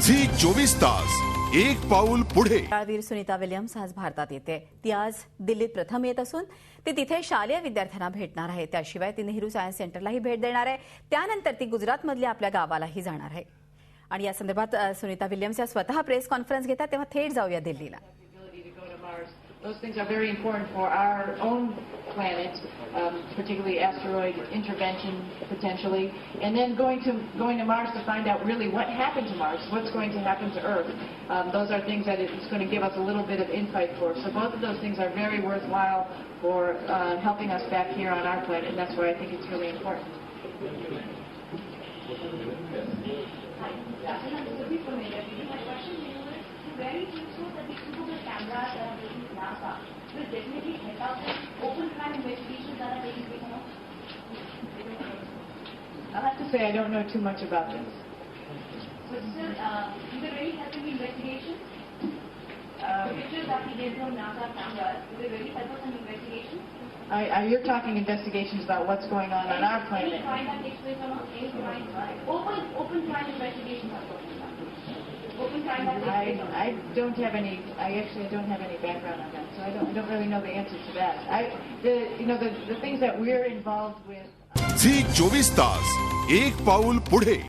झी 24 तास एक पाऊल पुढे। वीर सुनीता विल्यम्स आज भारतात येते। ती आज दिल्लीत प्रथम येत असून ती तिथे शालेय विद्यार्थ्यांना भेटणार आहे। त्याशिवाय ती नेहरू सायन्स सेंटरलाही भेट देणार आहे। त्यानंतर ती गुजरातमधल्या आपल्या गावालाही जाणार आहे। आणि या संदर्भात सुनीता विल्यम्स या स्वतः प्रेस कॉन्फरन्स घेतात, तेव्हा थेट जाऊया दिल्लीला। Those things are very important for our own planet, particularly asteroid intervention potentially, and then going to Mars to find out really what happened to Mars, what's going to happen to Earth. Those are things that it's going to give us a little bit of insight for. So both of those things are very worthwhile for helping us back here on our planet, and that's why I think it's really important. Very useful that the Google cameras that are taking NASA will definitely help out in open crime investigations that are taking place now. I'll have to say I don't know too much about this. But still, is it really helping the investigation? Pictures that we get from NASA cameras, will it really help us in investigation? You're talking investigations about what's going on our planet. Any crime that takes place on any crime, open crime investigations are talking about. I don't have any. I actually don't have any background on that, so I don't really know the answer to that. The things that we're involved with. झी 24 तास एक पाऊल पुढे।